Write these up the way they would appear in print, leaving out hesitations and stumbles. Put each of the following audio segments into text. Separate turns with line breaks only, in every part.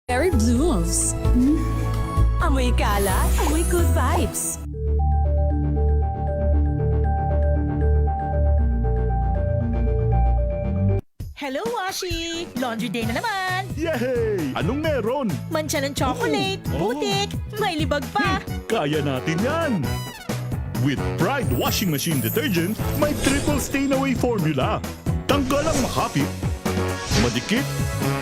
Berry Blooms. Amoy kalat, amoy good vibes.
Hello, Washi! Laundry day na naman!
Yay! Anong meron?
Mancha ng chocolate,
Oh.
putik, may libag pa!
Kaya natin yan! With Pride Washing Machine Detergent, may triple stain-away formula. Tanggal ang makapit, madikit,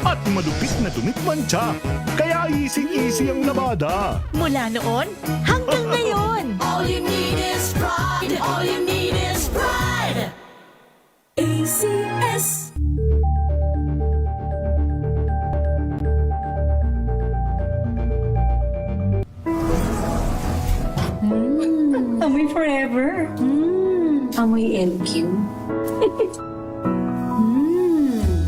at malupit na dumit mancha. Kaya easy-easy ang labada.
Mula noon hanggang ngayon!
All you need is pride. All you need is pride. ACS.
Amoy forever. Amoy LQ.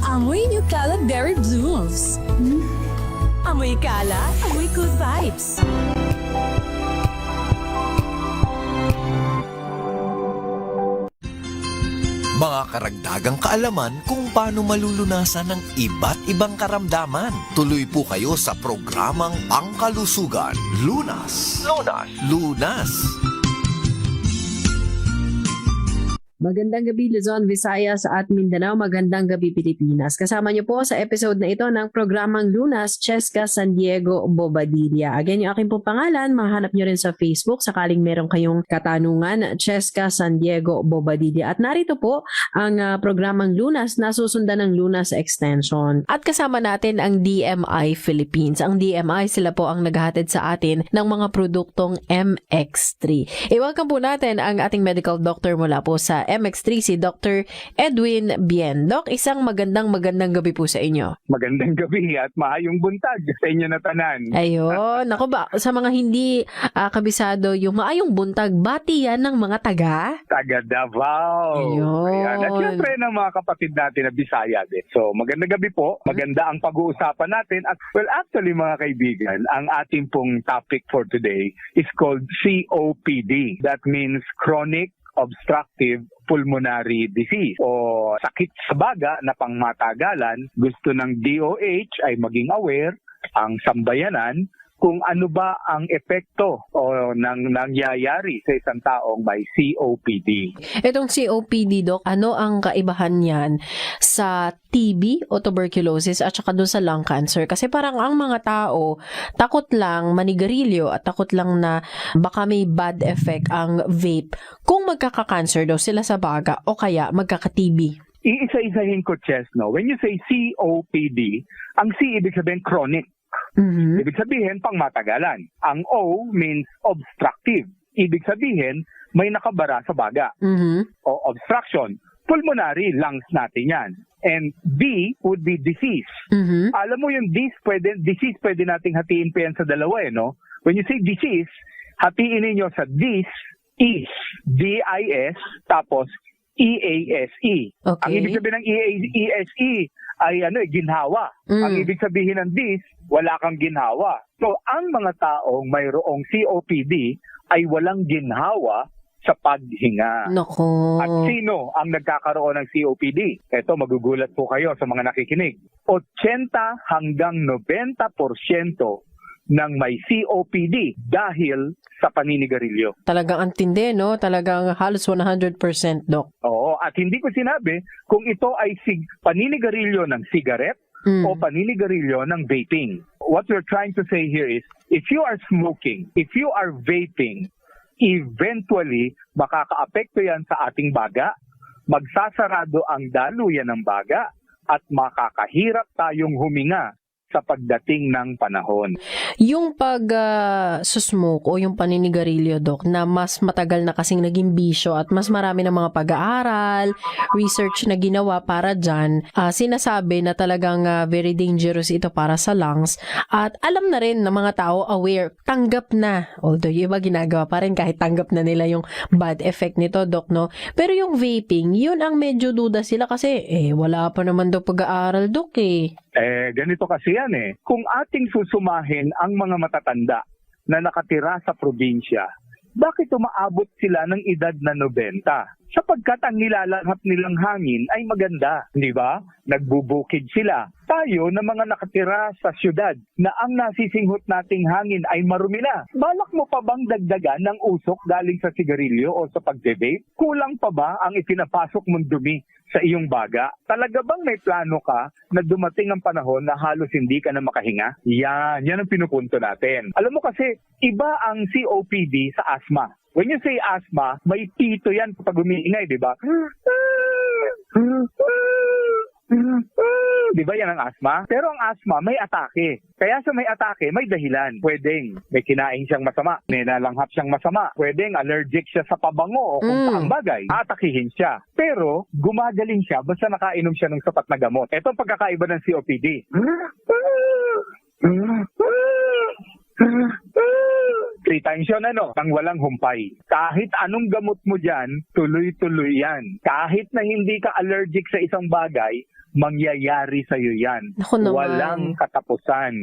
Amoy New Kalat Berry Blooms. Amoy kalat, amoy good vibes.
Mga karagdagang kaalaman kung paano malulunasan ng iba't ibang karamdaman. Tuloy po kayo sa programang Pangkalusugan. Lunas. Lunas. Lunas.
Magandang gabi Luzon, Visayas at Mindanao. Magandang gabi Pilipinas. Kasama niyo po sa episode na ito ng programang Lunas, Cheska San Diego Bobadilla. Again, yung aking po pangalan, mahanap niyo rin sa Facebook sakaling meron kayong katanungan, Cheska San Diego Bobadilla. At narito po ang programang Lunas na susundan ng Lunas Extension. At kasama natin ang DMI Philippines. Ang DMI, sila po ang naghahatid sa atin ng mga produktong MX3. I-welcome po natin ang ating medical doctor mula po sa MX3, si Dr. Edwin Bien. Doc, isang magandang gabi po sa inyo.
Magandang gabi at maayong buntag sa inyo na tanan.
Ayun, ako ba, sa mga hindi kabisado yung maayong buntag, bati yan ng mga taga
Davao.
Ayun.
Ayan. At syempre ng mga kapatid natin na Bisaya din. So magandang gabi po. Maganda ang pag-uusapan natin. At well, actually mga kaibigan, ang ating pong topic for today is called COPD. That means Chronic Obstructive Pulmonary Disease o sakit sa baga na pangmatagalan. Gusto ng DOH ay maging aware ang sambayanan kung ano ba ang epekto o nangyayari sa isang taong may COPD.
Itong COPD, Doc, ano ang kaibahan niyan sa TB o tuberculosis at saka doon sa lung cancer? Kasi parang ang mga tao, takot lang manigarilyo at takot lang na baka may bad effect ang vape kung magkaka-cancer daw sila sa baga o kaya magkaka-TB.
Iisa-isahin ko, Chess, no? When you say COPD, ang C ibig sabihin chronic.
Mhm.
Ibig sabihin pangmatagalan. Ang O means obstructive. Ibig sabihin may nakabara sa baga.
Mhm.
O obstruction. Pulmonary, lungs natin yan. And D would be disease.
Mhm.
Alam mo yung disease pwede nating hatiin pa yan sa dalawa no? When you say disease, hatiin ninyo sa dis, is, D-I-S, tapos E-A-S-E.
Okay.
Ang ibig sabihin ng E-A-S-E ay ginhawa.
Mm.
Ang ibig sabihin ng dis, wala kang ginhawa. So, ang mga taong mayroong COPD ay walang ginhawa sa paghinga.
Nako.
At sino ang nagkakaroon ng COPD? Ito, magugulat po kayo sa mga nakikinig. 80 hanggang 90% ng may COPD dahil sa paninigarilyo.
Talagang antindi, no? Talagang halos 100%, Doc.
Oo, at hindi ko sinabi kung ito ay paninigarilyo ng cigarette o paninigarilyo ng vaping. What we're trying to say here is, if you are smoking, if you are vaping, eventually makakaapekto yan sa ating baga, magsasarado ang daluyan ng baga, at makakahirap tayong huminga sa pagdating ng panahon.
Yung susmoke o yung paninigarilyo, Doc, na mas matagal na kasing naging bisyo at mas marami ng mga pag-aaral, research na ginawa para dyan, sinasabi na talagang very dangerous ito para sa lungs at alam na rin ng mga tao aware, tanggap na, although yung iba ginagawa pa rin kahit tanggap na nila yung bad effect nito, Doc, no? Pero yung vaping, yun ang medyo duda sila kasi wala pa naman daw pag-aaral, Doc,
Ganito kasi yan Kung ating susumahin ang mga matatanda na nakatira sa probinsya, bakit umaabot sila ng edad na 90? sapagkat ang nilalanghap nilang hangin ay maganda, di ba? Nagbubukid sila. Tayo na mga nakatira sa syudad na ang nasisinghot nating hangin ay marumi na. Balak mo pa bang dagdagan ng usok galing sa sigarilyo o sa pagbe-vape? Kulang pa ba ang ipinapasok mong dumi sa iyong baga? Talaga bang may plano ka na dumating ang panahon na halos hindi ka na makahinga? Yan ang pinupunto natin. Alam mo kasi, iba ang COPD sa asthma. When you say asthma, may pito yan kapag umiingay, di ba? Di ba yan ang asthma? Pero ang asthma may atake. Kaya sa may atake, may dahilan. Pwedeng may kinain siyang masama, may nalanghap siyang masama, pwedeng allergic siya sa pabango o kung saang bagay. Atakihin siya. Pero gumagaling siya basta nakainom siya ng sapat na gamot. Ito ang pagkakaiba ng COPD. Three times yun, nang walang humpay. Kahit anong gamot mo dyan, tuloy-tuloy yan. Kahit na hindi ka allergic sa isang bagay, mangyayari sa'yo yan.
Naku naman.
Walang katapusan.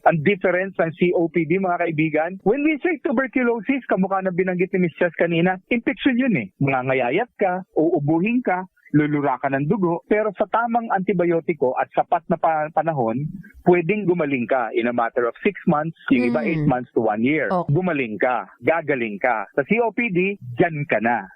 Ang difference ng COPD, mga kaibigan, when we say tuberculosis, kamukha na binanggit ni Ms. Chess kanina, infection yun eh. Mangangayayat ka, uubuhin ka, lulura ka ng dugo, pero sa tamang antibiotiko at sapat na panahon, pwedeng gumaling ka in a matter of 6 months, yung iba 8 months to 1 year.
Okay.
Gumaling ka, gagaling ka. Sa COPD, dyan ka na.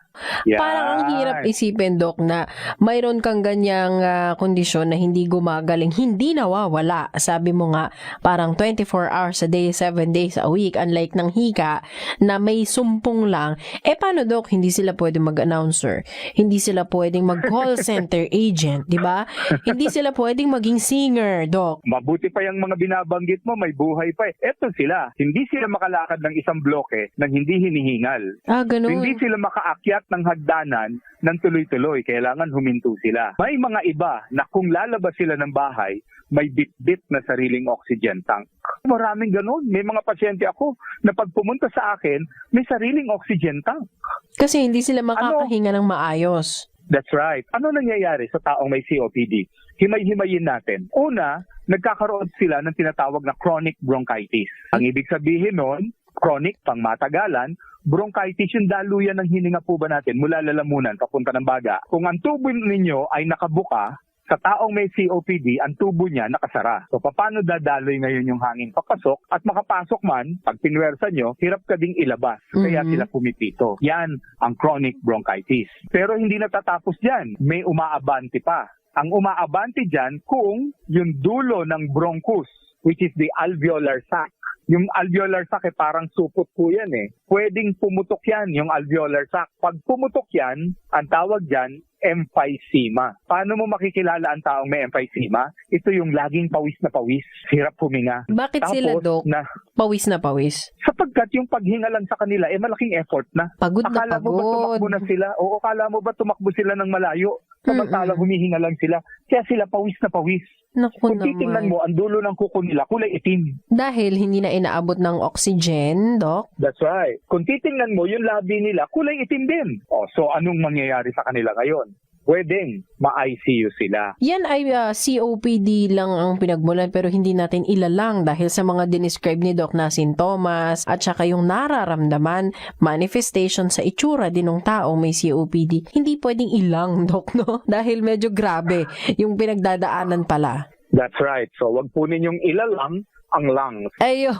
Yan.
Parang ang hirap isipin, Doc, na mayroon kang ganyang kondisyon na hindi gumagaling, hindi nawawala. Sabi mo nga, parang 24 hours a day, 7 days a week, unlike ng hika na may sumpong lang. Paano, Doc? Hindi sila pwedeng mag-announcer. Hindi sila pwedeng mag-call center agent, di ba? Hindi sila pwedeng maging singer, Doc.
Mabuti pa yung mga binabanggit mo, may buhay pa eh. Eto sila, hindi sila makalakad ng isang bloke nang hindi hinihingal.
Ganun.
Hindi sila makaakyat ng hagdanan ng tuloy-tuloy. Kailangan huminto sila. May mga iba na kung lalabas sila ng bahay, may bit-bit na sariling oxygen tank. Maraming ganun. May mga pasyente ako na pag pumunta sa akin, may sariling oxygen tank.
Kasi hindi sila makakahinga ng maayos.
That's right. Ano nangyayari sa taong may COPD? Himay-himayin natin. Una, nagkakaroon sila ng tinatawag na chronic bronchitis. Ang ibig sabihin nun, chronic, pangmatagalan, bronchitis yung daluyan ng hininga po ba natin mula lalamunan papunta ng baga. Kung ang tubo ninyo ay nakabuka, sa taong may COPD, ang tubo niya nakasara. So, paano dadaloy ngayon yung hangin papasok? At makapasok man, pag pinwersa nyo, hirap ka ding ilabas. Kaya sila pumipito. Yan ang chronic bronchitis. Pero hindi natatapos dyan. May umaabante pa. Ang umaabante dyan kung yung dulo ng bronchus, which is the alveolar sac. Yung alveolar sac parang supot po yan eh. Pwedeng pumutok yan, yung alveolar sac. Pag pumutok yan, ang tawag dyan, emphysema. Paano mo makikilala ang taong may emphysema? Ito yung laging pawis na pawis, hirap huminga.
Bakit
Tapos,
sila, Doc? Pawis na pawis?
Sapagkat yung paghinga lang sa kanila, malaking effort na.
Pagod na
Akala mo ba
pagod?
tumakbo na sila? O akala mo ba tumakbo sila ng malayo? Samantalang humihinga lang sila. Kaya sila pawis na pawis.
Naku
Kung titingnan mo, ang dulo ng kuko nila, kulay itim.
Dahil hindi na inaabot ng oxygen, Doc?
That's right. Kung titingnan mo, yung labi nila, kulay itim din. So anong mangyayari sa kanila ngayon? Pwedeng ma-ICU sila.
Yan ay COPD lang ang pinagmulan pero hindi natin ilalang dahil sa mga dinescribe ni Doc na sintomas at saka yung nararamdaman, manifestation sa itsura din ng taong may COPD. Hindi pwedeng ilang, Doc, no? Dahil medyo grabe yung pinagdadaanan pala.
That's right. So wag po ninyong ilalang ang lungs.
Ayun.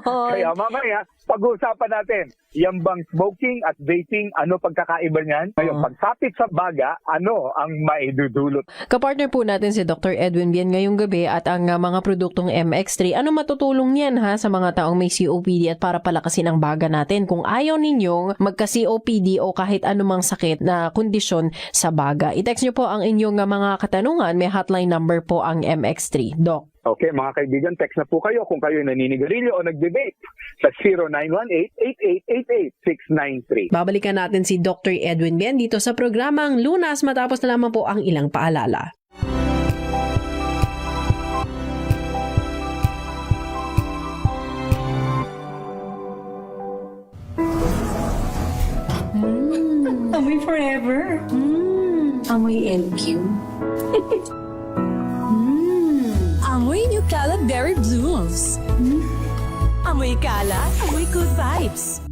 Kaya mamaya, pag-uusapan natin, yung bang smoking at vaping, ano pagkakaiba niyan? Ngayon, pagsapit sa baga, ano ang maidudulot?
Kapartner po natin si Dr. Edwin Bien ngayong gabi at ang mga produktong MX3. Ano matutulong yan sa mga taong may COPD at para palakasin ang baga natin kung ayaw ninyong magka-COPD o kahit anumang sakit na kondisyon sa baga. I-text nyo po ang inyong mga katanungan. May hotline number po ang MX3. Doc.
Okay, mga kaibigan, text na po kayo kung kayo naninigarilyo o nag-debate sa 0918-8888-693.
Babalikan natin si Dr. Edwin Bien dito sa programang Lunas matapos na lamang po ang ilang paalala.
Amoy forever. Amoy LQ.
Amoy New Caleb Berry Blooms. Amoy kalat, amoy good vibes.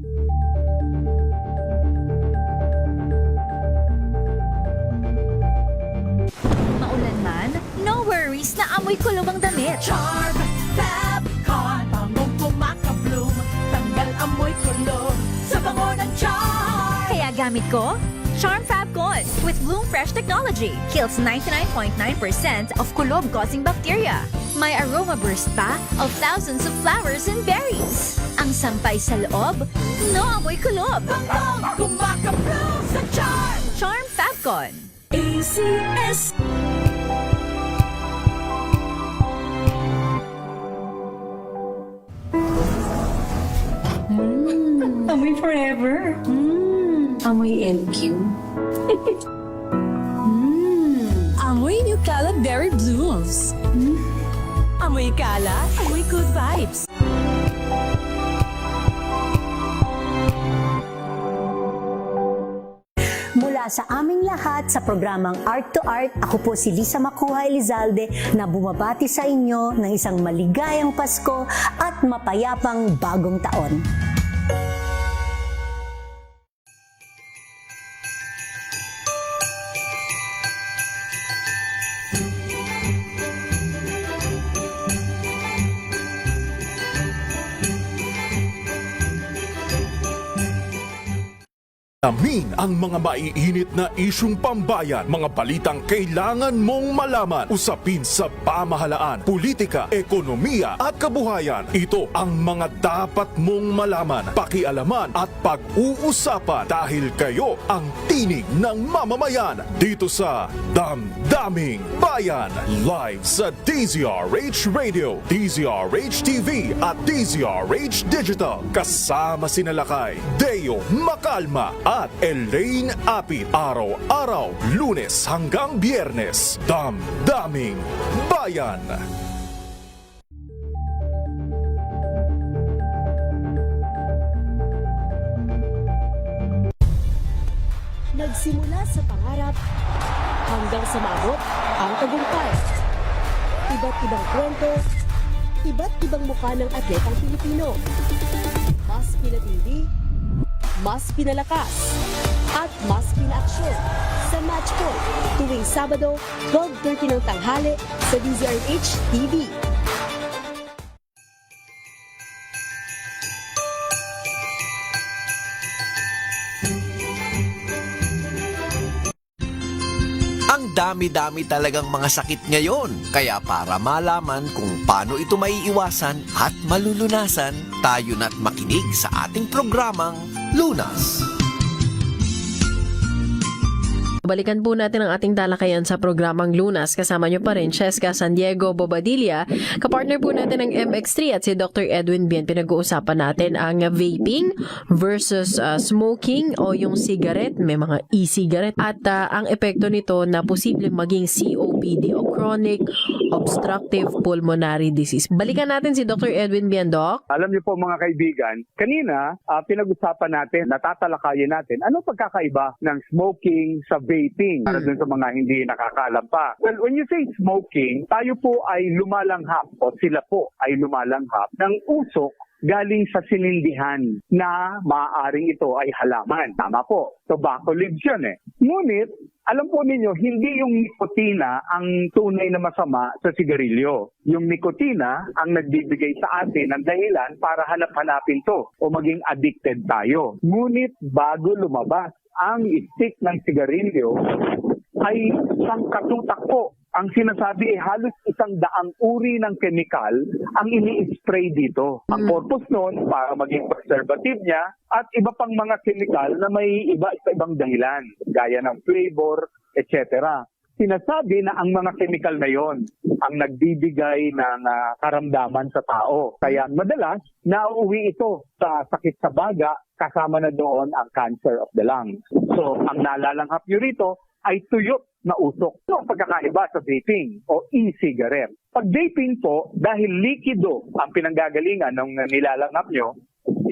na amoy kulog ang damit.
Charm Fabcon, bangong kumakabloom, tanggal amoy kulog sa bango ng charm.
Kaya gamit ko, Charm Fabcon with Bloom Fresh technology. Kills 99.9% of kulob-causing bacteria. May aroma burst pa of thousands of flowers and berries. Ang sampay sa loob, no amoy kulob.
Bangong kumakabloom sa charm.
Charm Fabcon.
ACS.
Amoy forever. Amoy LQ.
Amoy New Cala Berry Blooms. Amoy Cala, amoy good vibes.
Mula sa aming lahat sa programang Art to Art, ako po si Lisa Makuha Elizalde na bumabati sa inyo ng isang maligayang Pasko at mapayapang bagong taon.
Alamin ang mga maiinit na isyung pambayan, mga balitang kailangan mong malaman, usapin sa pamahalaan, politika, ekonomiya at kabuhayan. Ito ang mga dapat mong malaman, pakialaman at pag-uusapan dahil kayo ang tinig ng mamamayan dito sa Damdaming Bayan. Live sa DZRH Radio, DZRH TV at DZRH Digital. Kasama sinalakay Deo Macalma at Elaine Apit. Araw-araw, Lunes hanggang Biyernes. Damdaming Bayan.
Nagsimula sa pangarap hanggang sa maabot ang tagumpay. Iba't ibang kwento, iba't ibang mukha ng atletang Pilipino. Mas pinatindi, mas pinalakas, at mas pinaaksyon sa Match Point tuwing Sabado, 12:30 ng tanghali sa DZRH TV.
Ang dami-dami talagang mga sakit ngayon. Kaya para malaman kung paano ito maiiwasan at malulunasan, tayo na't makinig sa ating programang Lunas.
Balikan po natin ang ating talakayan sa programang Lunas. Kasama nyo pa rin Cheska San Diego Bobadilla. Kapartner po natin ng MX3 at si Dr. Edwin Bien. Pinag-uusapan natin ang vaping versus smoking o yung cigarette. May mga e-cigarette. At ang epekto nito na posibleng maging COPD o Chronic Obstructive Pulmonary Disease. Balikan natin si Dr. Edwin Bien, Doc.
Alam niyo po mga kaibigan, kanina pinag-usapan natin, natatalakayin natin, ano pagkakaiba ng smoking sa vaping para dun sa mga hindi nakakaalam pa. Well, when you say smoking, tayo po ay lumalanghap o sila po ay lumalanghap ng usok galing sa sinindihan na maaaring ito ay halaman. Tama po, tobacco leaves yun eh. Ngunit, alam po ninyo, hindi yung nikotina ang tunay na masama sa sigarilyo. Yung nikotina ang nagbibigay sa atin ng dahilan para hanap-hanapin to o maging addicted tayo. Ngunit bago lumabas ang stick ng sigarilyo ay sangkatutak po. Ang sinasabi ay halos 100 uri ng chemical ang ini-spray dito. Ang purpose nun para maging preservative niya at iba pang mga chemical na may iba-ibang dahilan, gaya ng flavor, etc. Sinasabi na ang mga chemical na yon ang nagbibigay ng karamdaman sa tao. Kaya madalas, nauuwi ito sa sakit sa baga, kasama na doon ang cancer of the lungs. So, ang nalalanghap nyo rito ay tuyot na usok. Ito ang pagkakaiba sa vaping o e-cigarette. Pag vaping po, dahil likido ang pinanggagalingan ng nilalanghap nyo,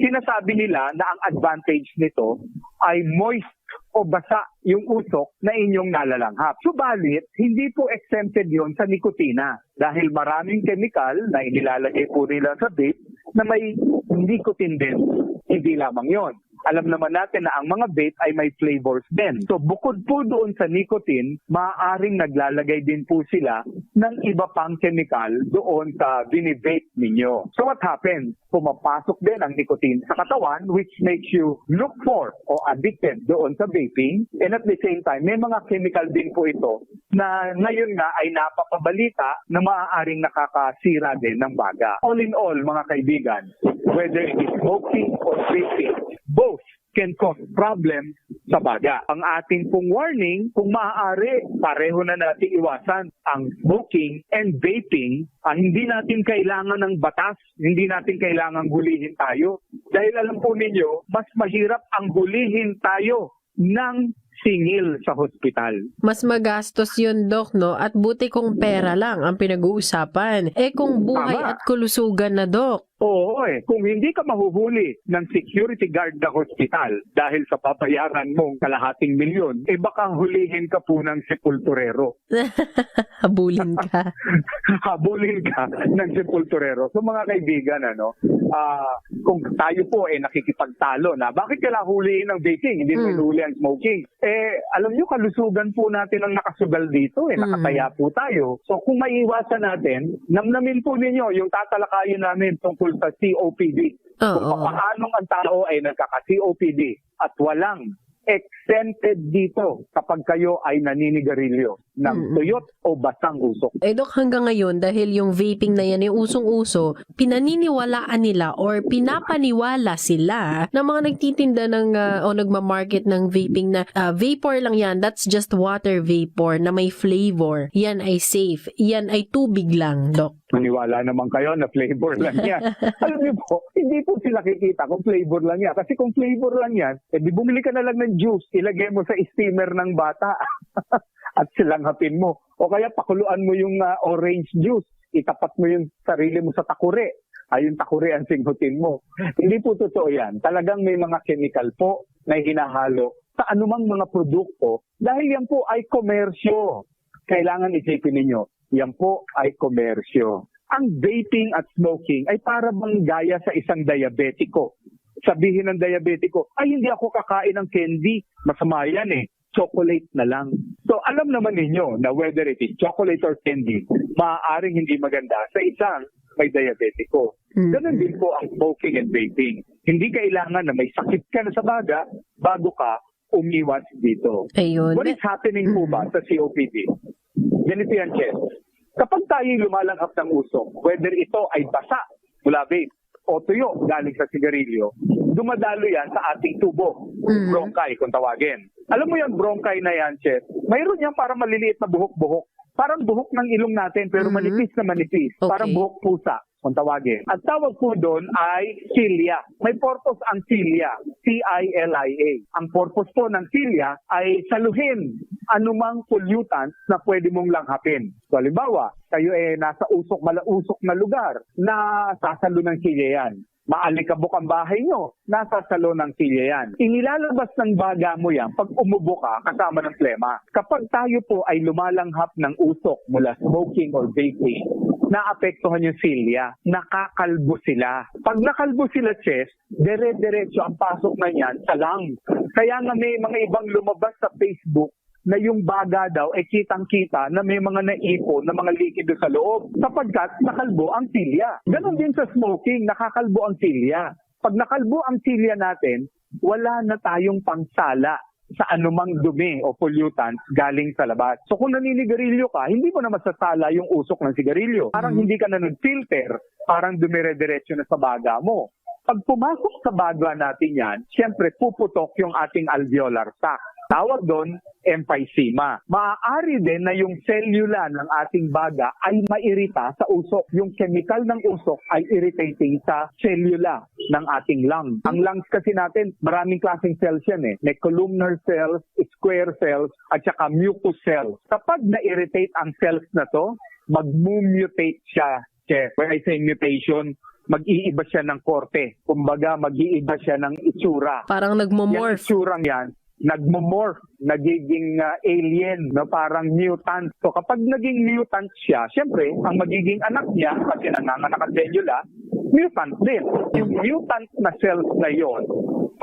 sinasabi nila na ang advantage nito ay moist o basa yung usok na inyong nalalanghap. Subalit, hindi po exempted yon sa nikotina dahil maraming chemical na inilalagay po nila sa vape na may nicotine din. Hindi lamang yon. Alam naman natin na ang mga vape ay may flavors din. So bukod po doon sa nicotine, maaaring naglalagay din po sila ng iba pang chemical doon sa bini-vape ninyo. So what happens? Pumapasok din ang nicotine sa katawan which makes you look for o addicted doon sa vaping. And at the same time, may mga chemical din po ito na ngayon nga ay napapabalita na maaaring nakakasira din ng baga. All in all, mga kaibigan, whether it is smoking or vaping, both can cause problem sa baga. Ang ating pong warning, kung maaari, pareho na natin iwasan ang smoking and vaping. Hindi natin kailangan ng batas, hindi natin kailangan gulihin tayo. Dahil alam po ninyo, mas mahirap ang gulihin tayo ng singil sa hospital.
Mas magastos yun, Doc, no? At buti kung pera lang ang pinag-uusapan. Kung buhay
Tama.
at kulusugan na, Doc.
Oo kung hindi ka mahuhuli ng security guard ng hospital dahil sa papayaran mong kalahating milyon, baka hulihin ka po ng sepulturero.
Habulin ka.
Habulin ka ng sepulturero. So mga kaibigan, kung tayo po nakikipagtalo na, bakit kailangan hulihin ng vaping, hindi mo huli ang smoking? Alam nyo, kalusugan po natin ang nakasugal dito. Nakataya po tayo. So kung maiiwasan natin, namnamin po ninyo yung tatalakayin namin tungkol sa COPD. Kung paano ang tao ay nagkaka-COPD at walang exempted dito kapag kayo ay naninigarilyo ng tuyot o basang usok.
Doc, hanggang ngayon, dahil yung vaping na yan, yung usong-uso, pinaniniwalaan nila or pinapaniwala sila na mga nagtitinda ng o nagmamarket ng vaping na vapor lang yan, that's just water vapor na may flavor. Yan ay safe. Yan ay tubig lang, Doc.
Maniwala naman kayo na flavor lang yan. Alam niyo po, hindi po sila kikita kung flavor lang yan. Kasi kung flavor lang yan, di bumili ka na lang ng juice, ilagay mo sa steamer ng bata at silanghapin mo. O kaya pakuluan mo yung orange juice, itapat mo yung sarili mo sa takure. Yung takure ang singhutin mo. Hindi po totoo yan. Talagang may mga chemical po na hinahalo sa anumang mga produkto dahil yan po ay komersyo. Kailangan isipin ninyo, yan po ay komersyo. Ang vaping at smoking ay para bang gaya sa isang diabetiko. Sabihin ng diabetiko, ay hindi ako kakain ng candy. Masama yan chocolate na lang. So alam naman ninyo na whether it is chocolate or candy, maaaring hindi maganda sa isang may diabetiko. Ganun din po ang smoking and vaping. Hindi kailangan na may sakit ka na sa baga bago ka umiwas dito.
Ayun.
What is happening po ba sa COPD? Ganito yan, Chess. Kapag tayo lumalanghap ng usok, whether ito ay basa mula vape o tuyo galing sa sigarilyo, dumadalo yan sa ating tubo, bronchi kung tawagin. Alam mo yung bronchi na yan, Chef, mayroon yan para maliliit na buhok-buhok. Parang buhok ng ilong natin pero manipis na manipis.
Okay.
Parang buhok pusa kung tawagin. At tawag po doon ay cilia. May purpose ang cilia, C-I-L-I-A. Ang purpose po ng cilia ay saluhin anumang pollutants na pwede mong langhapin. So halimbawa, kayo nasa malausok na lugar na sasalo ng cilia yan. Maalikabok ang bahay nyo, nasa salo ng silya yan. Inilalabas ng baga mo yan pag umubo ka kasama ng plema. Kapag tayo po ay lumalanghap ng usok mula smoking or vaping, naapektuhan yung silya, nakakalbo sila. Pag nakalbo sila, Chess, dire-diretso ang pasok na yan sa lungs. Kaya nga may mga ibang lumabas sa Facebook na yung baga daw kitang-kita na may mga naipon na mga likido sa loob sapagkat nakalbo ang silya. Ganon din sa smoking, nakakalbo ang silya. Pag nakalbo ang silya natin, wala na tayong pangsala sa anumang dumi o pollutants galing sa labas. So kung naninigarilyo ka, hindi mo na masasala yung usok ng sigarilyo. Parang hindi ka na nag-filter, parang dumire-diretso na sa baga mo. Pag pumasok sa baga natin yan, siyempre puputok yung ating alveolar sac. Tawag doon, emphysema. Maaari din na yung cellula ng ating baga ay mairita sa usok. Yung chemical ng usok ay irritating sa cellula ng ating lungs. Ang lungs kasi natin, maraming klaseng cells yan May columnar cells, square cells, at saka mucous cells. Kapag na-irritate ang cells na to, mag-mutate siya. When I say mutation, mag-iiba siya ng korte. Kumbaga, mag-iiba siya ng itsura.
Parang nagmomorph.
Yung itsurang yan, nagmomorph, nagiging alien, parang mutant. So kapag naging mutant siya, syempre, ang magiging anak niya, kasi nanganganak ang cellula, mutant din. Yung mutant na cells na yon,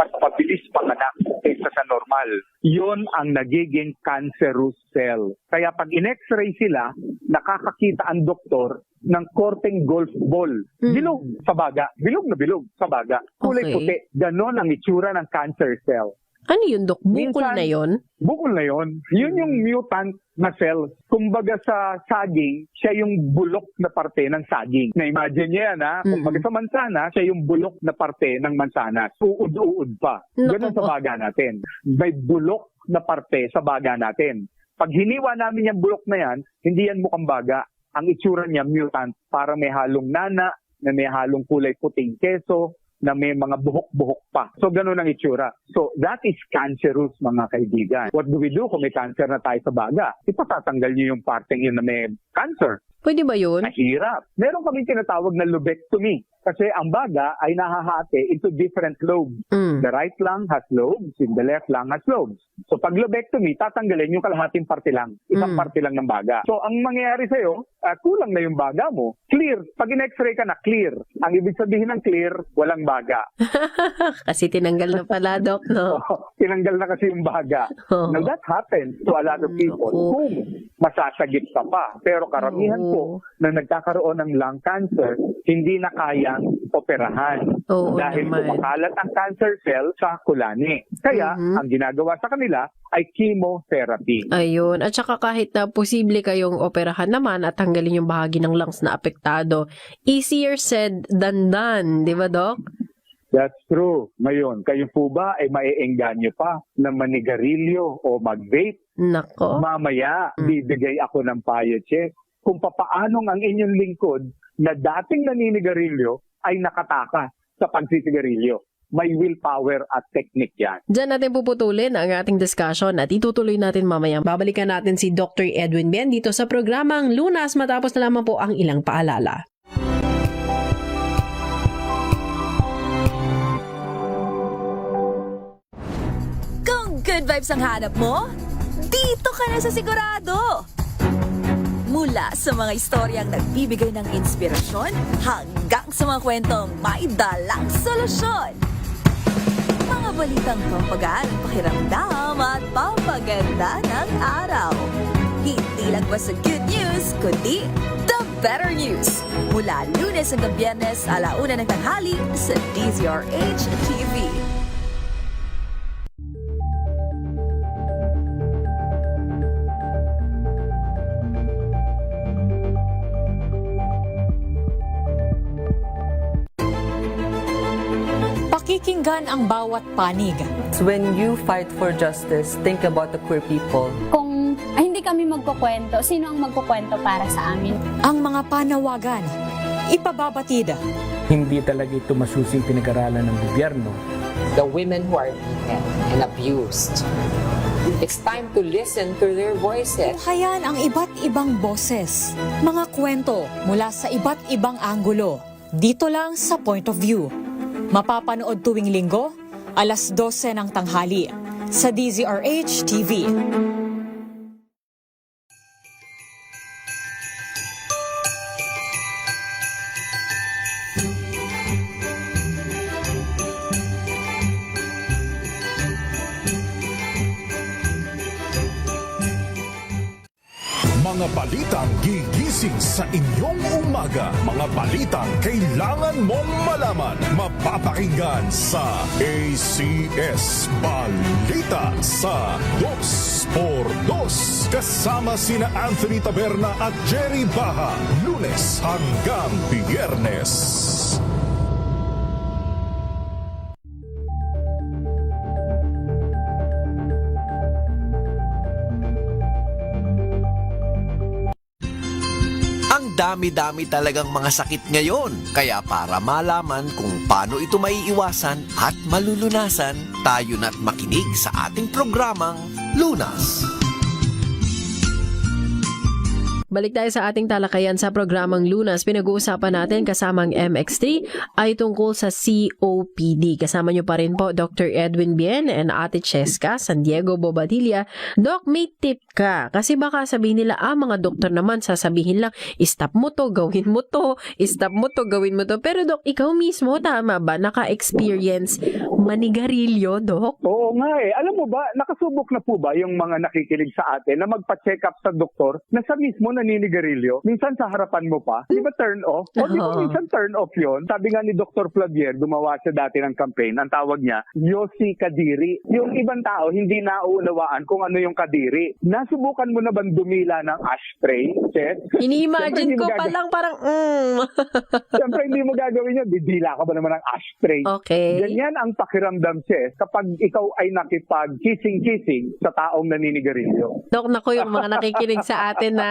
mas pabilis panganak kaysa sa normal. Yun ang nagiging cancerous cell. Kaya pag in-x-ray sila, nakakakita ang doktor ng korteng golf ball. Bilog sa baga. Bilog na bilog sa baga. Kulay
Okay.
puti. Ganon ang itsura ng cancer cell.
Ano yun, Dok? Bukol
Minsan-
na yun?
Bukol na yon. Yun yung mutant na cell. Kumbaga sa saging, siya yung bulok na parte ng saging. Na-imagine niya yan, ha? Kumbaga sa mansanas, siya yung bulok na parte ng mansanas. Uud-uud pa. Ganun sa baga natin. May bulok na parte sa baga natin. Pag hiniwa namin yung bulok na yan, hindi yan mukhang baga. Ang itsura niya mutant. Para may halong nana, na may halong kulay puting keso, na may mga buhok-buhok pa. So, ganun ang itsura. So, that is cancerous, mga kaibigan. What do we do kung may cancer na tayo sa baga? Ipatatanggal niyo yung parteng yun na may cancer.
Pwede ba yun?
Mahirap. Meron kaming tinatawag na lobectomy. Kasi ang baga ay nahahati into different lobes. The right lung has lobes, and the left lung has lobes. So pag lobectomy, tatanggalin yung kalahating parte lang. Isang parte lang ng baga. So ang mangyayari sa'yo, kulang na yung baga mo. Clear. Pag in-x-ray ka na, clear. Ang ibig sabihin ng clear, walang baga.
Kasi tinanggal na pala, Dok, no?
Tinanggal na kasi yung baga. Now that happens to a lot of people kung masasagip ka pa. Pero karamihan po na nagkakaroon ng lung cancer, hindi na kayang operahan. Dahil kumakalat ang cancer cell sa kulani. Kaya, ang ginagawa sa kanila ay chemotherapy.
Ayun. At saka kahit na posible kayong operahan naman at tanggalin yung bahagi ng lungs na apektado, easier said than done. Di ba, Dok?
That's true. Ngayon, kayo po ba ay maiengganyo pa na manigarilyo o mag-vape?
Nako.
Mamaya, bibigay ako ng payo check kung papaanong ang inyong lingkod na dating naninigarilyo ay nakatakas sa pagsisigarilyo. May willpower at technique yan.
Diyan natin puputulin ang ating discussion at itutuloy natin mamaya. Babalikan natin si Dr. Edwin Ben dito sa programang Lunas matapos na lamang po ang ilang paalala.
Kung good vibes ang hanap mo, dito ka na sa sigurado. Mula sa mga istoryang nagbibigay ng inspirasyon hanggang sa mga kwentong may dalang solusyon. Mga balitang pampagaan ang pakiramdam at pampaganda ng araw. Hindi lang ba sa good news, kundi the better news. Mula Lunes hanggang Biyernes, 1:00 ng tanghali sa DZRH TV.
Pakikinggan ang bawat panig.
When you fight for justice, think about the queer people.
Kung hindi kami magkukwento, sino ang magkukwento para sa amin?
Ang mga panawagan, ipababatid.
Hindi talaga ito masusing pinag-aralan ng gobyerno.
The women who are beaten and abused. It's time to listen to their voices.
Hayan ang iba't ibang boses. Mga kwento mula sa iba't ibang anggulo. Dito lang sa Point of View. Mapapanood tuwing linggo, 12:00 ng tanghali sa DZRH TV.
Mga balitang gigising sa inyong umaga. Mga balitang kailangan mong malaman. Mapapakinggan sa ACS Balita sa 2x2. Kasama sina Anthony Taberna at Jerry Baha. Lunes hanggang Biyernes.
Dami-dami talagang mga sakit ngayon. Kaya para malaman kung paano ito maiiwasan at malulunasan, tayo na't makinig sa ating programang Lunas.
Balik tayo sa ating talakayan sa programang Lunas. Pinag-uusapan natin kasamang MX3 ay tungkol sa COPD. Kasama nyo pa rin po Dr. Edwin Bien and Ate Cheska San Diego Bobadilla. Doc, may tip ka. Kasi baka sabihin nila, mga doktor naman sasabihin lang, stop mo to, gawin mo to, stop mo to, gawin mo to. Pero Doc, ikaw mismo, tama ba? Naka-experience manigarilyo, Doc?
Oo nga eh. Alam mo ba, nakasubok na po ba yung mga nakikinig sa atin na magpa-check up sa doktor na sa mismo naninigarilyo? Minsan sa harapan mo pa. Di ba turn off? O di ba minsan turn off yun? Sabi nga ni Dr. Flavier, gumawa siya dati ng campaign. Ang tawag niya, Yossi Kadiri. Yung ibang tao hindi nauunawaan kung ano yung kadiri. Nasubukan mo na bang dumila ng ashtray, Chef?
Ini-imagine ko pa lang parang,
Siyempre hindi mo gagawin yun. Didila ka ba naman ng ashtray?
Okay.
Ganyan ang pakiramdam, Chef, kapag ikaw ay nakipag-kissing-kissing sa taong naninigarilyo.
Dok, naku, yung mga nakikinig sa atin na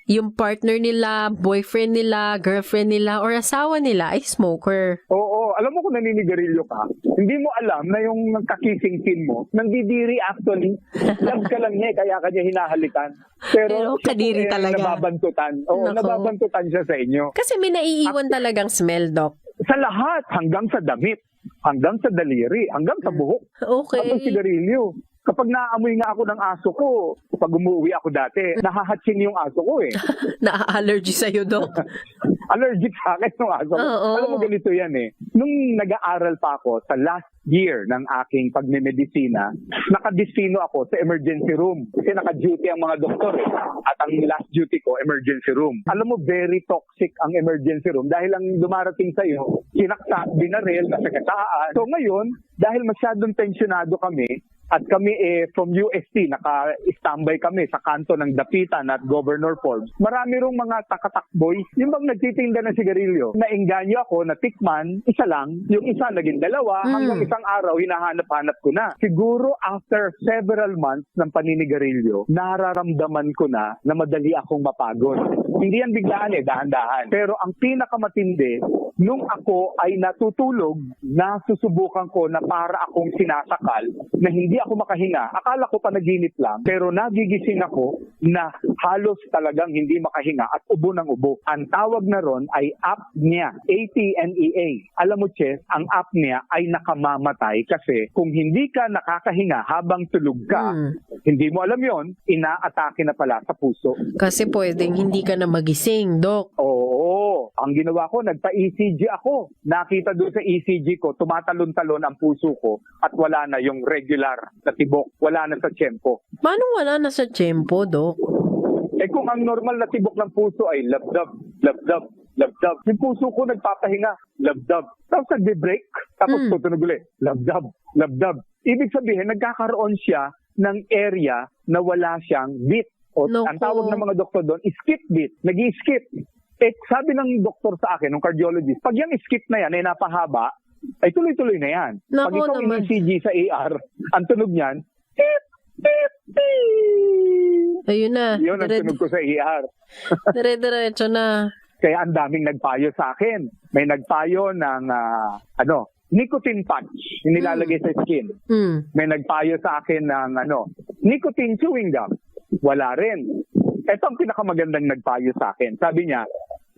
yung partner nila, boyfriend nila, girlfriend nila, or asawa nila ay smoker.
Oo, alam mo kung naninigarilyo ka, hindi mo alam na yung kakissing scene mo, nandidiri actually. Love ka lang niya, kaya ka niya hinahalikan. Pero
kadiri talaga.
Nababantutan. Oo, nababantutan siya sa inyo.
Kasi may naiiwan talagang smell, Doc.
Sa lahat, hanggang sa damit, hanggang sa daliri, hanggang sa buhok,
Okay.
hanggang sigarilyo. Kapag naamoy nga ako ng aso ko, pag umuwi ako dati, nahahatsin yung aso ko eh.
Na-allergy sa'yo, Doc.
Allergic sa akin yung aso ko. Alam mo, ganito yan eh. Nung nag-aaral pa ako sa last year ng aking pagmemedisina, nakadestino ako sa emergency room. Kasi naka-duty ang mga doktor eh. At ang last duty ko, emergency room. Alam mo, very toxic ang emergency room dahil ang dumarating sa'yo, sinaksa, binaril, nasagataan. So ngayon, dahil masyadong tensyonado kami, at kami from UST, naka-standby kami sa kanto ng Dapitan at Governor Forbes. Marami rong mga takatakboy, yung bang nagtitinda ng sigarilyo. Naengganyo ako, natikman, isa lang, yung isa naging dalawa, hanggang isang araw, hinahanap-hanap ko na. Siguro after several months ng paninigarilyo, nararamdaman ko na madali akong mapagod. Hindi yan biglaan dahan-dahan. Pero ang pinakamatindi, nung ako ay natutulog, nasusubukan ko na para akong sinasakal, na hindi ako makahinga. Akala ko panaginip lang, pero nagigising ako na halos talagang hindi makahinga at ubo ng ubo. Ang tawag na ron ay apnea, A-P-N-E-A. Alam mo, Chef, ang apnea ay nakamamatay kasi kung hindi ka nakakahinga habang tulog ka, hindi mo alam yon, inaatake na pala sa puso.
Kasi pwedeng hindi ka na magising, Doc.
Oo. Ang ginawa ko, nagpa-ECG ako. Nakita doon sa ECG ko, tumatalon-talon ang puso ko at wala na yung regular na tibok. Wala na sa tiyempo.
Paano wala na sa tiyempo, Doc?
Kung ang normal na tibok ng puso ay labdab, labdab, labdab. Yung puso ko nagpapahinga, labdab. Tapos nagbe-break, tapos tutunog ulit, labdab, labdab. Ibig sabihin, nagkakaroon siya ng area na wala siyang beat. O ang tawag ng mga doktor doon, skip beat. Nag-i-skip. Sabi ng doktor sa akin, ng cardiologist, pag yung skip na yan ay napahaba, ay tuloy-tuloy na yan. Pag ikaw in-ECG sa ER, ang tunog niyan, tip, tip, tip.
Ayun na.
Yun ang tunog ko sa ER.
Dire-diretso na.
Kaya ang daming nagpayo sa akin. May nagpayo ng, nicotine patch, yung nilalagay sa skin. May nagpayo sa akin ng, nicotine chewing gum. Wala rin. Ito ang pinakamagandang nagpayo sa akin. Sabi niya,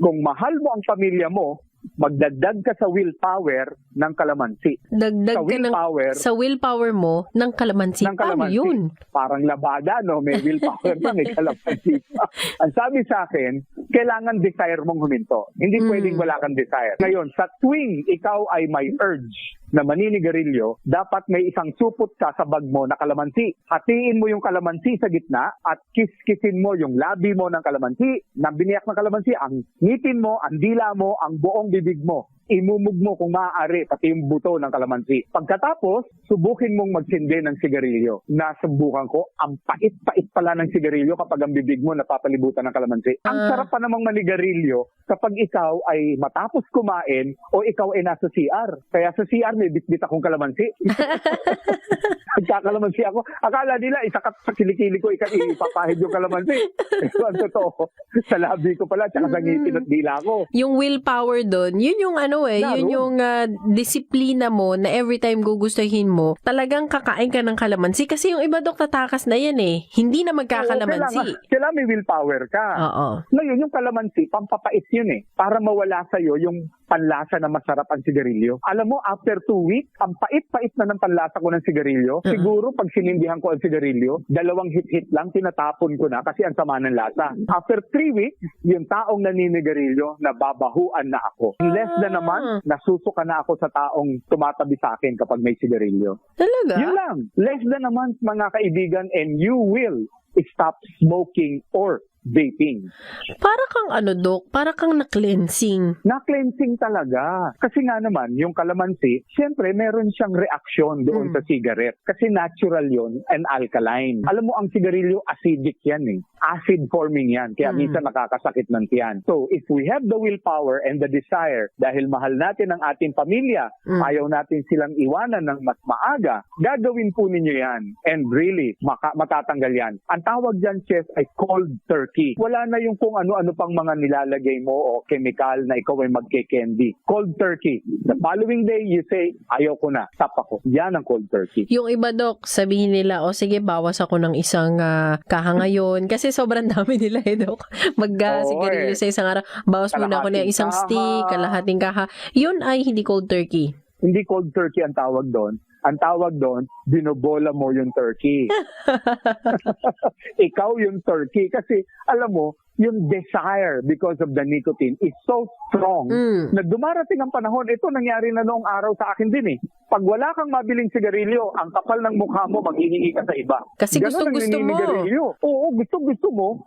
kung mahal mo ang pamilya mo, magdagdag ka sa willpower ng kalamansi.
Dagdag ka sa willpower mo ng kalamansi. Paano yun?
Parang labada, no? May willpower pa, may kalamansi pa. Ang sabi sa akin, kailangan desire mong huminto. Hindi pwedeng wala kang desire. Ngayon, sa tuwing ikaw ay may urge na maninigarilyo, dapat may isang supot ka sa bag mo na kalamansi. Hatiin mo yung kalamansi sa gitna at kiskisin mo yung labi mo ng kalamansi. Nang biniyak ng kalamansi, ang ngipin mo, ang dila mo, ang buong bibig mo. Imumog mo kung maaari, pati yung buto ng kalamansi. Pagkatapos, subukin mong magsindi ng sigarilyo. Nasubukan ko, ang pait-pait pala ng sigarilyo kapag ang bibig mo napapalibutan ng kalamansi. Ang sarap pa namang manigarilyo kapag ikaw ay matapos kumain o ikaw ay nasa CR. Kaya sa CR may bitbit akong kalamansi. Nagkakalamansi ako. Akala nila, isakat sa kilikili ko, ipapahid yung kalamansi. Pero ang totoo, sa labi ko pala, tsaka sa ngipin at dila ko.
Yung willpower doon, yun yung yun yung disiplina mo na every time gugustuhin mo, mo, talagang kakain ka ng kalamansi. Kasi yung iba, Dok, tatakas na yan eh. Hindi na magkakalamansi.
Kailangan may willpower ka.
Oo.
Ngayon, yung kalamansi, pampapait yun eh. Para mawala sa'yo yung panlasa na masarap ang sigarilyo. Alam mo, after 2 weeks, ang pait-pait na ng panlasa ko ng sigarilyo. Siguro, pag sinindihan ko ang sigarilyo, 2 hit-hit lang, tinatapon ko na kasi ang sama ng lasa. After 3 weeks, yung taong naninigarilyo, nababahuan na ako. Less than naman, nasusuka na ako sa taong tumatabi sa akin kapag may sigarilyo.
Talaga?
Yun lang. Less than naman, mga kaibigan, and you will stop smoking or vaping.
Para kang Dok? Para kang na-cleansing.
Na-cleansing talaga. Kasi nga naman, yung kalamansi, siyempre meron siyang reaksyon doon sa cigarette. Kasi natural yon and alkaline. Alam mo, ang sigarilyo, acidic yan eh. Acid forming yan. Kaya minsan nakakasakit ng tiyan. So, if we have the willpower and the desire, dahil mahal natin ang ating pamilya, ayaw natin silang iwanan ng mas maaga, gagawin po ninyo yan. And really, matatanggal yan. Ang tawag dyan, chef, ay cold turkey. Wala na yung kung ano-ano pang mga nilalagay mo o chemical na ikaw ay magke-candy. Cold turkey. The following day, you say, ayaw ko na. Stop ako. Yan ang cold turkey.
Yung iba, Dok, sabihin nila, sige, bawas ako ng isang kaha ngayon. Kasi sobrang dami nila Dok. Mag-sigarilyo sa isang araw. Bawas muna ako ng isang stick, kalahating kaha. Yun ay hindi cold turkey.
Hindi cold turkey ang tawag doon. Ang tawag doon, binobola mo yung turkey. Ikaw yung turkey. Kasi, alam mo, yung desire because of the nicotine is so strong na dumarating ang panahon. Ito nangyari na noong araw sa akin din eh. Pag wala kang mabiling sigarilyo, ang kapal ng mukha mo, maghihingi ka sa iba.
Kasi gusto mo.
Oo, gusto mo.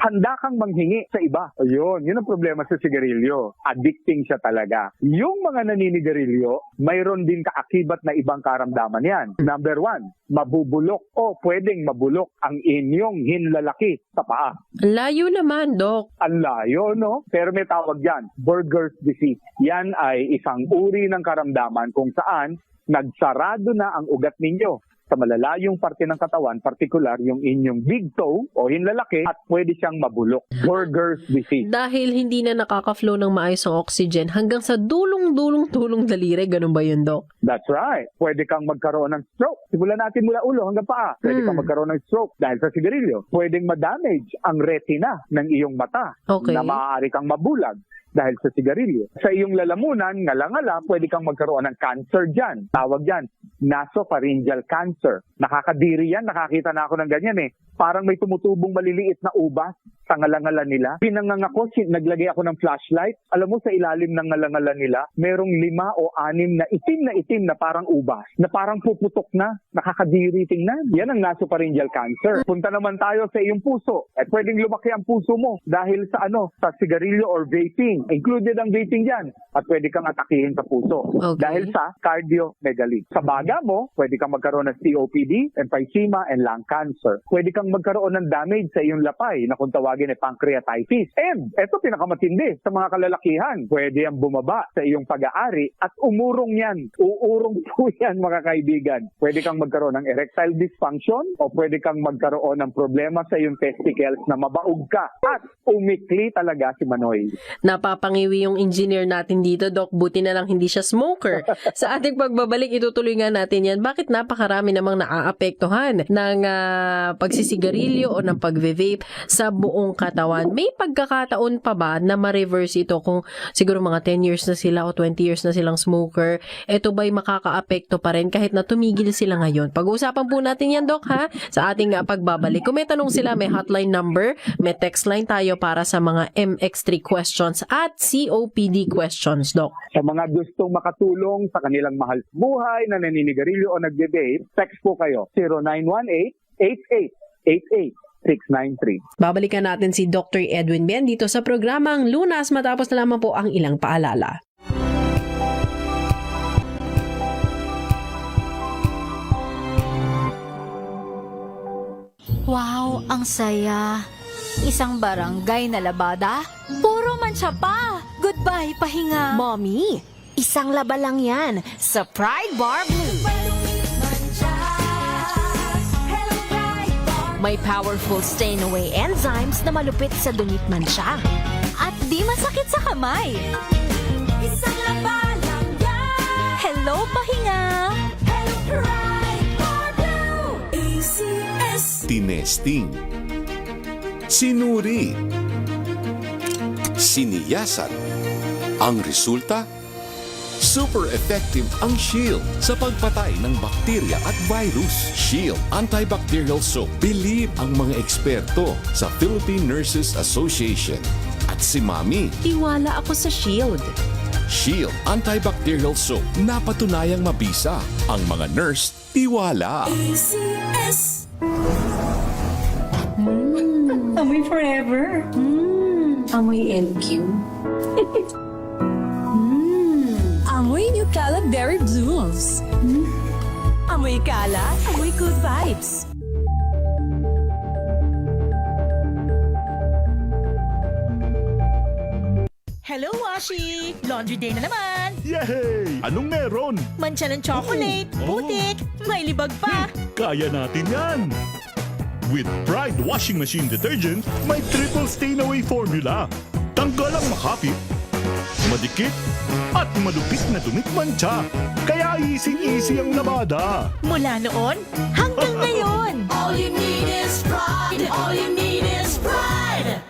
Handa kang manghingi sa iba. Ayun, yun ang problema sa sigarilyo. Addicting siya talaga. Yung mga naninigarilyo, mayroon din kaakibat na ibang karamdaman yan. Number 1, mabubulok o pwedeng mabulok ang inyong hinlalaki sa paa.
Layo naman, Dok.
Ang layo, no? Pero may tawag yan, Buerger's disease. Yan ay isang uri ng karamdaman kung saan nagsarado na ang ugat ninyo sa malalayong parte ng katawan, particular yung inyong big toe o hinlalaki at pwede siyang mabulok. Buerger's disease.
Dahil hindi na nakaka-flow ng maayos ang oxygen hanggang sa dulong daliri, ganun ba yun, Dok?
That's right. Pwede kang magkaroon ng stroke. Simulan natin mula ulo hanggang paa. Pwede kang magkaroon ng stroke dahil sa sigarilyo. Pwedeng ma-damage ang retina ng iyong mata na maaari kang mabulag dahil sa sigarilyo. Sa iyong lalamunan, ngala-ngala, pwede kang magkaroon ng cancer dyan. Tawag dyan, nasopharyngeal cancer. Nakakadiri yan, nakakita na ako ng ganyan eh. Parang may tumutubong maliliit na ubas sa ngalangala nila. Pinangangako, naglagay ako ng flashlight. Alam mo, sa ilalim ng ngalangala nila, merong 5 o 6 na itim na parang ubas, na parang puputok na, nakakadiri tingnan. Yan ang nasopharyngeal cancer. Punta naman tayo sa iyong puso. At pwedeng lumaki ang puso mo dahil sa sa sigarilyo or vaping. Included ang vaping dyan. At pwede kang atakihin sa puso. Dahil sa cardiomegaly. Sa baga mo, pwede kang magkaroon ng COPD, emphysema, and lung cancer. Pwede kang magkaroon ng damage sa iyong lapay na kung tawagin ay pancreatitis. And ito pinakamatindi sa mga kalalakihan. Pwede yan bumaba sa iyong pag-aari at umurong yan. Uurong po yan, mga kaibigan. Pwede kang magkaroon ng erectile dysfunction o pwede kang magkaroon ng problema sa iyong testicles na mabaog ka at umikli talaga si Manoy.
Napapangiwi yung engineer natin dito, Doc. Buti na lang hindi siya smoker. Sa ating pagbabalik, itutuloy nga natin yan. Bakit napakarami namang naaapektuhan ng pagsisigarilyo o ng pag-vape sa buong katawan? May pagkakataon pa ba na ma-reverse ito kung siguro mga 10 years na sila o 20 years na silang smoker? Ito ba'y makakaapekto pa rin kahit na tumigil sila ngayon? Pag-uusapan po natin yan, Doc, ha? Sa ating pagbabalik. Kung may tanong sila, may hotline number, may text line tayo para sa mga MX3 questions at COPD questions, Doc.
Sa mga gustong makatulong sa kanilang mahal sa buhay na naninigarilyo o nagbe-vape, text po kayo 0918-8888-693.
Babalikan natin si Dr. Edwin Ben dito sa programang Lunas matapos na lamang po ang ilang paalala.
Wow, ang saya. Isang barangay na labada? Puro mancha pa. Goodbye, pahinga.
Mommy, isang laba lang yan sa Pride Bar Blue. May powerful stain-away enzymes na malupit sa dungit mancha.
At di masakit sa kamay. Isang laba lang yan. Hello, pahinga. Hello, Pride.
Tinesting, sinuri, siniyasan. Ang resulta? Super effective ang Shield sa pagpatay ng bakterya at virus. Shield Antibacterial Soap. Believe ang mga eksperto sa Philippine Nurses Association. At si Mami.
Tiwala ako sa Shield.
Shield Antibacterial Soap. Napatunayang mabisa. Ang mga nurse, tiwala.
ACS. Amoy forever. Amoy LQ.
Amoy New Caleb Berry Blooms. Amoy kalat, amoy good vibes.
Hello, Washi! Laundry day na naman!
Yay! Anong meron?
Mancha ng chocolate, putik, may libag pa.
Kaya natin yan! With Pride Washing Machine Detergent, may triple stain-away formula. Tanggal ang makapit, madikit, at malupit na dumit mancha. Kaya easy-easy ang labada.
Mula noon hanggang ngayon.
All you need is pride. All you need is pride.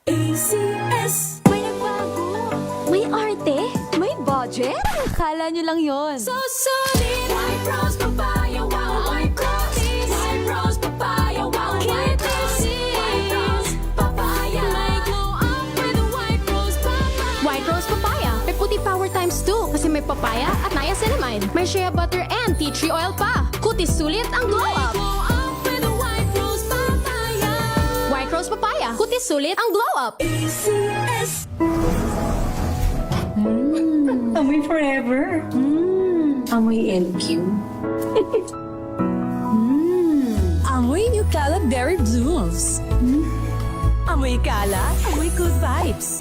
ACS.
May nagbago. May arte. May budget. Akala nyo lang yon.
So solid. White Rose Papaya. Wow, White Rose. White Rose Papaya. Wow, White Rose. White Rose Papaya.
May glow up with White Rose Papaya. White Rose Papaya. May puti power times 2 kasi may papaya at niacinamide. May shea butter and tea tree oil pa. Kutis sulit ang glow up.
Glow up with White Rose Papaya.
White Rose Papaya. Kutis sulit ang glow up.
ACS. Amoy forever. Amoy LQ.
Amoy New Caleb Berry Blooms. Amoy kalat, amoy good vibes.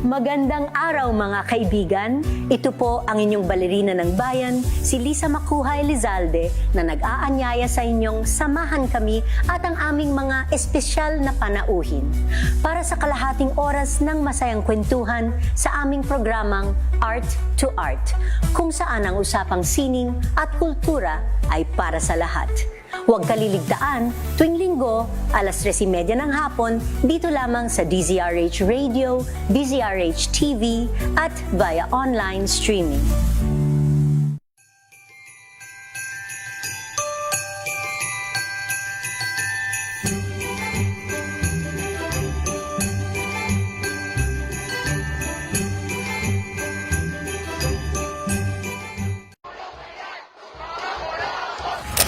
Magandang araw mga kaibigan. Ito po ang inyong balerina ng bayan, si Lisa Macuja Elizalde, na nag-aanyaya sa inyong samahan kami at ang aming mga espesyal na panauhin para sa kalahating oras ng masayang kwentuhan sa aming programang Art to Art, kung saan ang usapang sining at kultura ay para sa lahat. Huwag kaliligtaan, tuwing linggo, alas 3:30 ng hapon, dito lamang sa DZRH Radio, DZRH TV, at via online streaming.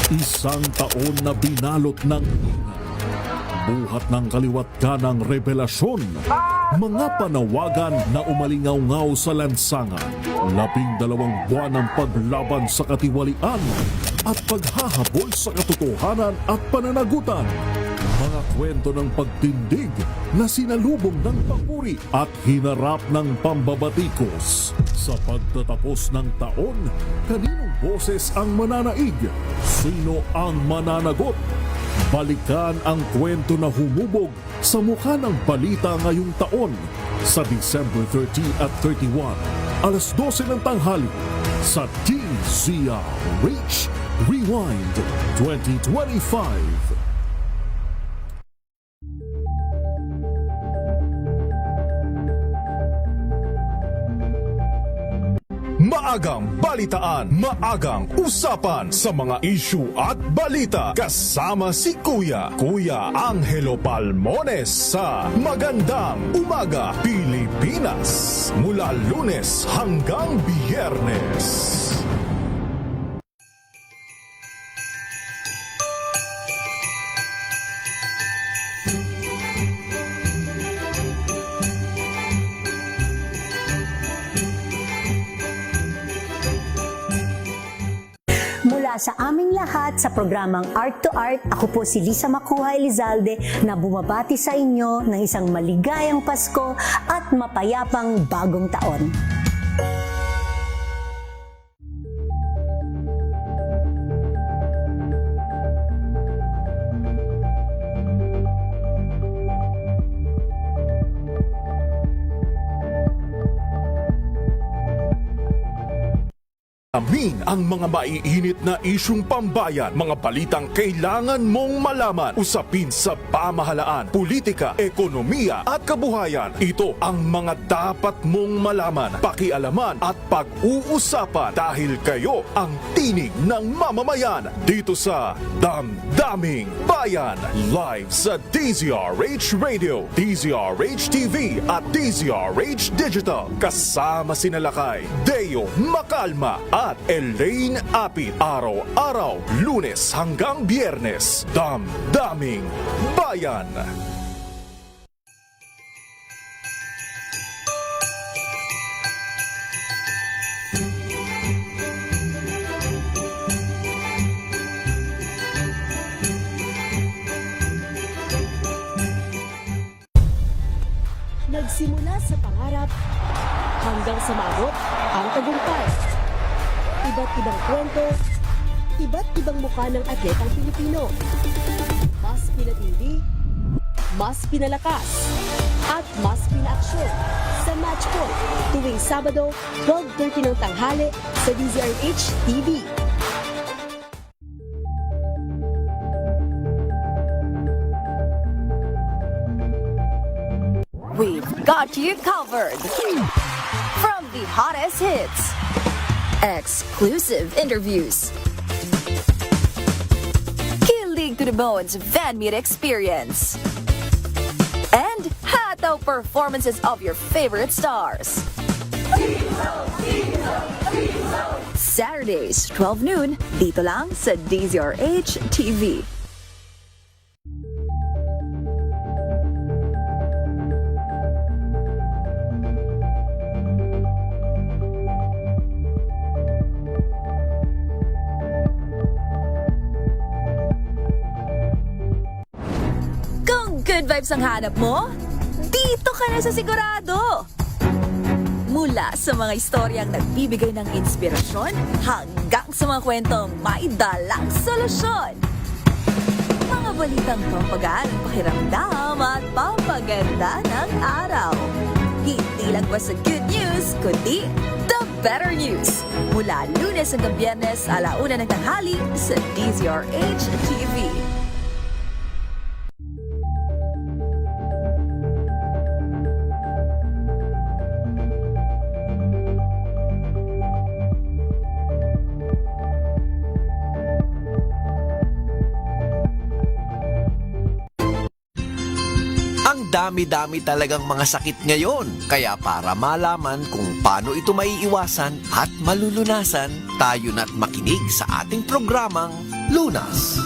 Isang taon na binalot ng buhat ng kaliwat ka ng revelasyon. Mga panawagan na umalingaw-ngaw sa lansangan. 12 buwan ng paglaban sa katiwalian at paghahabol sa katotohanan at pananagutan. Mga kwento ng pagtindig na sinalubong ng papuri at hinarap ng pambabatikos. Sa pagtatapos ng taon, kaninong boses ang mananaig? Sino ang mananagot? Balikan ang kwento na humubog sa mukha ng balita ngayong taon sa December 30 at 31, alas 12 ng tanghali sa DZRH Rewind 2025. Maagang balitaan, maagang usapan sa mga issue at balita. Kasama si Kuya Angelo Palmones sa Magandang Umaga Pilipinas. Mula Lunes hanggang Biyernes.
Mula sa aming lahat sa programang Art to Art, ako po si Lisa Macuja Elizalde na bumabati sa inyo ng isang maligayang Pasko at mapayapang bagong taon.
Amin ang mga maiinit na isyung pambayan, mga balitang kailangan mong malaman, usapin sa pamahalaan, politika, ekonomiya at kabuhayan. Ito ang mga dapat mong malaman, pakialaman at pag-uusapan dahil kayo ang tinig ng mamamayan dito sa Damdaming Bayan. Live sa DZRH Radio, DZRH TV at DZRH Digital. Kasama sina Lakay, Deo Makalma at Elaine Apit. Araw-araw, Lunes hanggang Biyernes. Damdaming Bayan.
Nagsimula sa pangarap hanggang sa maabot ang tagumpay. Iba't ibang kwento, iba't ibang mukha ng atletang Pilipino. Mas pinatindi, mas pinalakas, at mas pinaaksyon sa Match Point tuwing Sabado, 12:30 ng tanghali sa DZRH TV.
We've got you covered. From the hottest hits, exclusive interviews, kilig to the bones fan meet experience, and hataw performances of your favorite stars. Saturdays, 12 noon, dito lang sa DZRH TV. Good vibes ang hanap mo? Dito ka na sa sigurado! Mula sa mga istoryang nagbibigay ng inspirasyon hanggang sa mga kwentong may dalang solusyon. Mga balitang pampagaan ang pakiramdam at pampaganda ng araw. Hindi lang ba sa good news, kundi the better news. Mula Lunes hanggang Biyernes, 1:00 ng tanghali sa DZRH TV.
Dami-dami talagang mga sakit ngayon. Kaya para malaman kung paano ito maiiwasan at malulunasan, tayo na't makinig sa ating programang Lunas.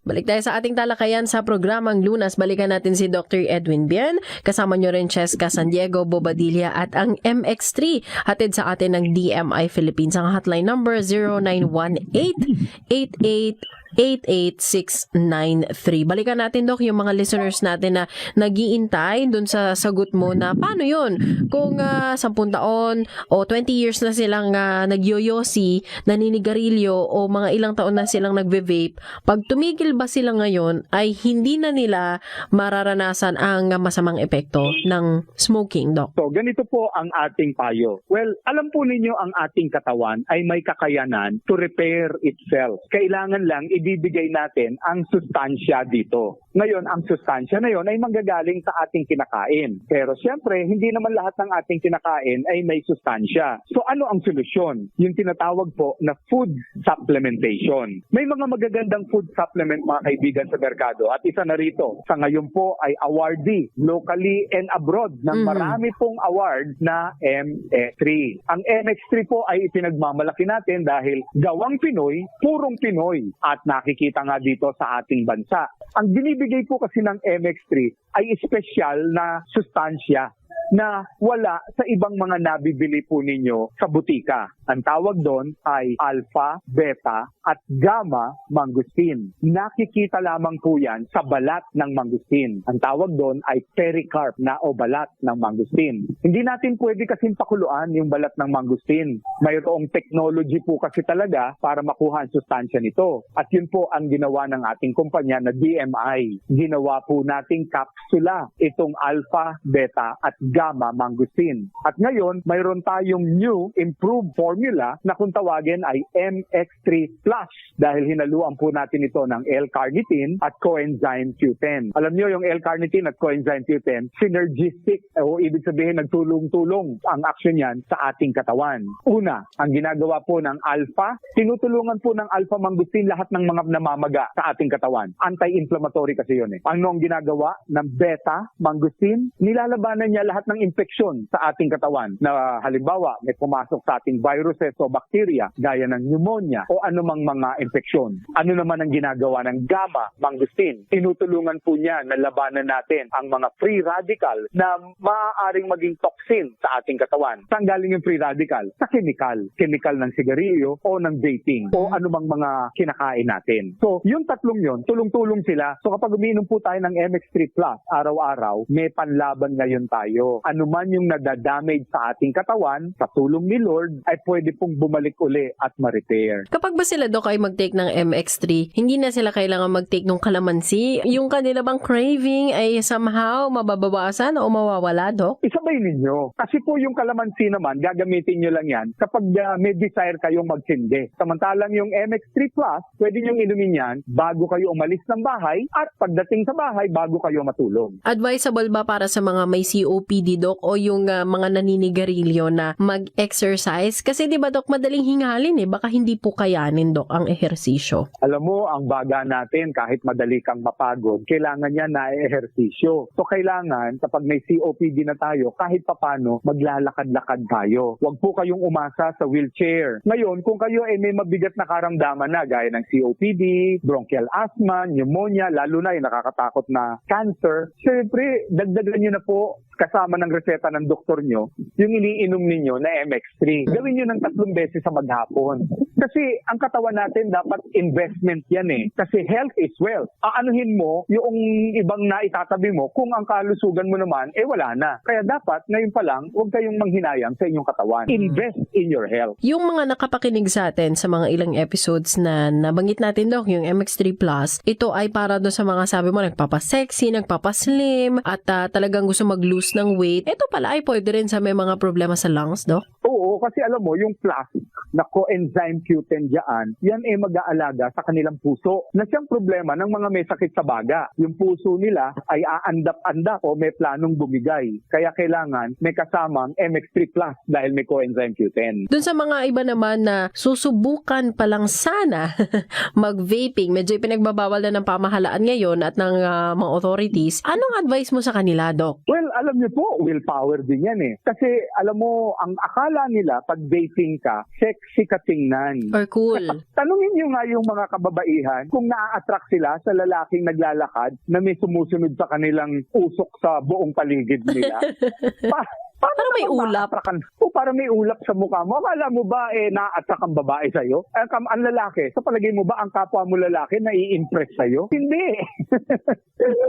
Balik tayo sa ating talakayan sa programang Lunas. Balikan natin si Dr. Edwin Bien. Kasama nyo rin Cheska San Diego Bobadilla at ang MX3. Hatid sa atin ng DMI Philippines. Ang hotline number 0918-88-693. Balikan natin, Doc, yung mga listeners natin na nag-iintay dun sa sagot mo na paano yun? Kung 10 taon o 20 years na silang nagyoyosi, naninigarilyo o mga ilang taon na silang nagve-vape, pag tumigil ba sila ngayon ay hindi na nila mararanasan ang masamang epekto ng smoking, Doc?
So, ganito po ang ating payo. Well, alam po ninyo ang ating katawan ay may kakayanan to repair itself. Kailangan lang ibibigay natin ang sustansya dito. Ngayon, ang sustansya na yon ay manggagaling sa ating kinakain. Pero siyempre, hindi naman lahat ng ating kinakain ay may sustansya. So ano ang solusyon? Yung tinatawag po na food supplementation. May mga magagandang food supplement, mga kaibigan, sa merkado. At isa na rito, sa ngayon po ay awardee locally and abroad ng marami pong award na MX3. Ang MX3 po ay ipinagmamalaki natin dahil gawang Pinoy, purong Pinoy. At nakikita nga dito sa ating bansa. Ang binibigay po kasi ng MX3 ay espesyal na sustansya na wala sa ibang mga nabibili po ninyo sa butika. Ang tawag doon ay alpha, beta, at gamma mangosteen. Nakikita lamang po yan sa balat ng mangosteen. Ang tawag doon ay pericarp na o balat ng mangosteen. Hindi natin pwede kasing pakuluan yung balat ng mangosteen. Mayroong technology po kasi talaga para makuha ang sustansya nito. At yun po ang ginawa ng ating kumpanya na DMI. Ginawa po nating kapsula itong alpha, beta, at gamma gamma mangosteen. At ngayon, mayroon tayong new improved formula na kung tawagin ay MX3 Plus dahil hinaluan po natin ito ng L-carnitine at coenzyme Q10. Alam niyo yung L-carnitine at coenzyme Q10, synergistic o ibig sabihin nagtulong-tulong ang action niyan sa ating katawan. Una, ang ginagawa po ng alpha, tinutulungan po ng alpha mangosteen lahat ng mga namamaga sa ating katawan. Anti-inflammatory kasi yun eh. Ano ang ginagawa ng beta mangosteen? Nilalabanan niya lahat ng infeksyon sa ating katawan na halimbawa may pumasok sa ating viruses o bacteria gaya ng pneumonia o anumang mga infeksyon. Ano naman ang ginagawa ng gamma mangosteen? Tinutulungan po niya na labanan natin ang mga free radical na maaaring maging toxin sa ating katawan. Saan galing yung free radical? Sa chemical. Chemical ng sigarilyo o ng vaping o anumang mga kinakain natin. So, yung tatlong yun, tulong-tulong sila. So, kapag umiinom po tayo ng MX3 Plus araw-araw, may panlaban ngayon tayo. Ano man yung nadadamage sa ating katawan, sa tulong ni Lord, ay pwede pong bumalik uli at ma-repair.
Kapag ba sila, Dok, ay mag-take ng MX3, hindi na sila kailangan mag-take ng kalamansi? Yung kanila bang craving ay somehow mababawasan o mawawala, Dok?
Isabay ninyo. Kasi po yung kalamansi naman, gagamitin nyo lang yan kapag may desire kayong magsindi. Samantalang yung MX3 Plus, pwede nyo inumin yan bago kayo umalis ng bahay at pagdating sa bahay, bago kayo matulog.
Advisable ba para sa mga may COPD, Dok, o yung mga naninigarilyo na mag-exercise? Kasi di ba, Dok, madaling hingalin eh. Baka hindi po kayanin, Dok, ang ehersisyo.
Alam mo, ang baga natin, kahit madali kang mapagod, kailangan niya na ehersisyo. So, kailangan, kapag may COPD na tayo, kahit papano, maglalakad-lakad tayo. Huwag po kayong umasa sa wheelchair. Ngayon, kung kayo ay may mabigat na karamdaman na, gaya ng COPD, bronchial asthma, pneumonia, lalo na yung nakakatakot na cancer, syempre, dagdagan nyo na po kasama ng reseta ng doktor nyo, yung iniinom ninyo na MX3. Gawin nyo ng 3 beses sa maghapon. Kasi ang katawan natin dapat investment yan eh. Kasi health is wealth. Aanuhin mo yung ibang naitatabi mo kung ang kalusugan mo naman, wala na. Kaya dapat, ngayon pa lang, huwag kayong manghinayang sa inyong katawan. Invest in your health.
Yung mga nakapakinig sa atin sa mga ilang episodes na nabanggit natin, Dok, yung MX3 Plus, ito ay para doon sa mga sabi mo, nagpapasexy, nagpapaslim, at talagang gusto mag-lose ng weight. Ito pala ay pwede rin sa may mga problema sa lungs, Dok?
Oo, kasi alam mo, yung plus na coenzyme Q10 dyan, yan mag-aalaga sa kanilang puso. Na siyang problema ng mga may sakit sa baga. Yung puso nila ay aandap-andap o may planong bumigay. Kaya kailangan may kasamang MX3 Plus dahil may coenzyme Q10.
Doon sa mga iba naman na susubukan pa lang sana mag-vaping, medyo ipinagbabawal na ng pamahalaan ngayon at ng mga authorities, anong advice mo sa kanila, Dok?
Well, alam niyo po, willpower din yan eh. Kasi alam mo, ang akala nila pag vaping ka, sexy ka tingnan.
Or cool.
Tanungin niyo nga yung mga kababaihan kung naa-attract sila sa lalaking naglalakad na may sumusunod sa kanilang usok sa buong paligid nila.
Parang may ulap.
Parang may ulap sa mukha mo. Akala mo ba na-attract ang babae sa'yo? Ang lalaki, sa palagay mo ba ang kapwa mo lalaki na-i-impress sa'yo? Hindi.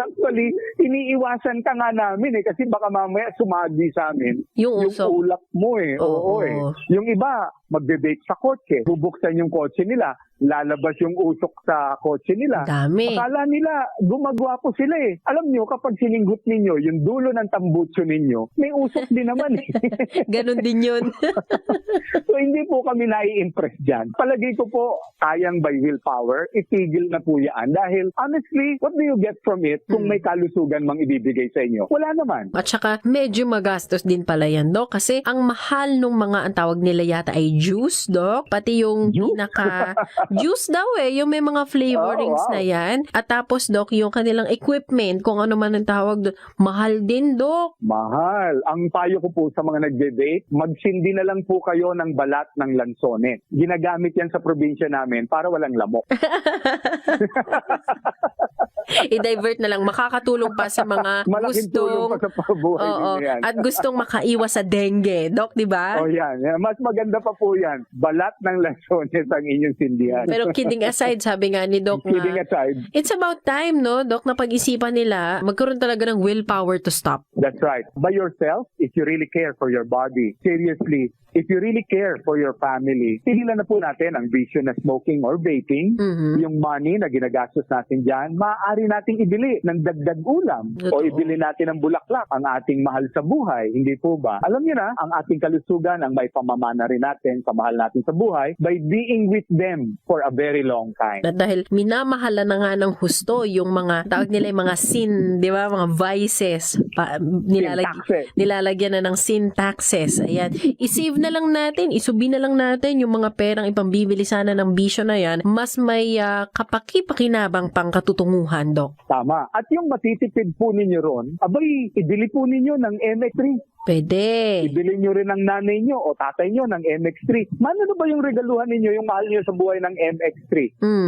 Actually, iniiwasan ka nga namin kasi baka mamaya sumagi sa amin. Yung ulap mo Oo. Yung iba, magbe-vape sa kotse. Bubuksan yung kotse nila. Lalabas yung usok sa kotse nila.
Dami.
Akala nila, gumagwapo sila eh. Alam nyo, kapag sininggot ninyo, yung dulo ng tambutso ninyo, may usok din naman eh.
Ganon din yun.
So, hindi po kami nai-impress dyan. Palagay ko po, kayang by willpower, itigil na po yan. Dahil, honestly, what do you get from it kung may kalusugan mang ibibigay sa inyo? Wala naman.
At saka, medyo magastos din pala yan, Dok. Kasi, ang mahal nung mga, ang tawag nila yata ay juice, Dok. Pati yung juice daw yung may mga flavorings na yan. At tapos, Dok, yung kanilang equipment, kung ano man ang tawag doon, mahal din, Dok.
Mahal. Ang payo ko po sa mga nagbe-vape, magsindi na lang po kayo ng balat ng lansones. Ginagamit yan sa probinsya namin para walang lamok.
I-divert na lang. Makakatulong pa sa mga
malaking tulong pa sa pabuhay ninyo yan.
At gustong makaiwas sa dengue, Dok, di ba?
Yan. Mas maganda pa po yan. Balat ng lansones ang inyong sindihan.
Pero kidding aside, sabi nga ni Doc
kidding aside,
it's about time, no, Doc, na pag-isipan nila, magkaroon talaga ng willpower to stop.
That's right. By yourself, if you really care for your body, seriously, if you really care for your family, tigilan na po natin ang bisyo na smoking or vaping. Yung money na ginagastos natin dyan, maaari maaari nating ibili ng dagdag ulam o ibili natin ng bulaklak ang ating mahal sa buhay, hindi po ba? Alam niyo na, ang ating kalusugan ang may pamamana rin natin sa mahal natin sa buhay by being with them for a very long time.
At dahil minamahala na nga ng husto yung mga, tawag nila yung mga sin, di ba? Mga vices. Nilalagyan na ng sin taxes. Ayan. I-save na lang natin, isubi na lang natin yung mga perang ipambibili sana ng bisyo na yan. Mas may kapaki-pakinabang pang katutunguhan, Dok.
Tama. At yung matitipid po ninyo ron, abay, ibili po ninyo ng MX3.
Pwede.
Ibili nyo rin ng nanay nyo o tatay nyo ng MX3. Mano na ba yung regaluhan ninyo, yung mahal nyo sa buhay ng MX3?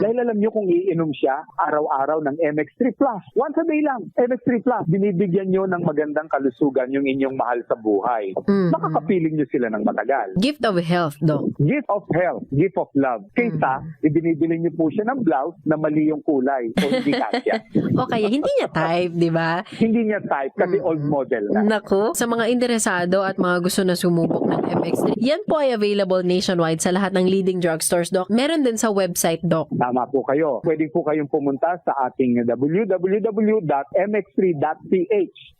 Dahil alam nyo kung iinom siya araw-araw ng MX3 Plus. Once a day lang, MX3 Plus. Binibigyan nyo ng magandang kalusugan yung inyong mahal sa buhay. Makakapiling nyo sila ng matagal.
Gift of health, Dok.
Gift of health, gift of love. Kaysa, ibinibili nyo po siya ng blouse na mali yung kulay o hindi kasya.
O kaya, hindi niya type, di ba?
Hindi niya type kasi old model na.
Naku, sa mga interesado at mga gusto na sumubok ng MX3, yan po ay available nationwide sa lahat ng leading drugstores, Doc. Meron din sa website, Doc.
Tama po kayo. Pwede po kayong pumunta sa ating www.mx3.ph.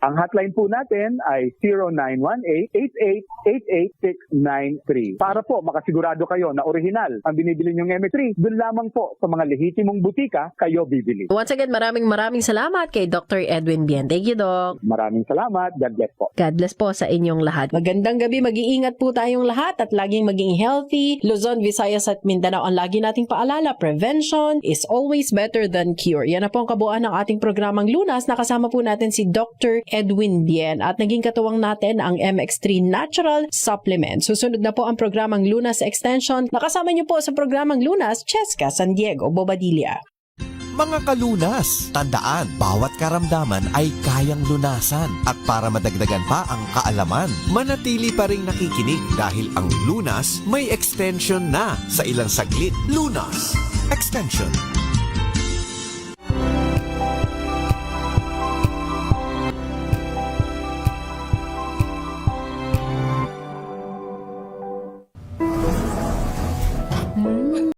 Ang hotline po natin ay 0918-8888-693. Para po makasigurado kayo na original ang binibili niyong MX3, doon lamang po sa mga lehitimong butika kayo bibili.
Once again, maraming salamat kay Dr. Edwin Bien. Thank you, Doc.
Maraming salamat. God bless po.
God bless po sa inyong lahat. Magandang gabi, mag-iingat po tayong lahat at laging maging healthy. Luzon, Visayas at Mindanao, ang lagi nating paalala, prevention is always better than cure. Yan na po ang kabuuan ng ating programang Lunas. Nakasama po natin si Dr. Edwin Bien at naging katuwang natin ang MX3 Natural Supplement. Susunod na po ang programang Lunas Extension. Nakasama niyo po sa programang Lunas, Cheska San Diego Bobadilla.
Mga kalunas, tandaan, bawat karamdaman ay kayang lunasan. At para madagdagan pa ang kaalaman, manatili pa ring nakikinig dahil ang Lunas may extension na sa ilang saglit. Lunas Extension.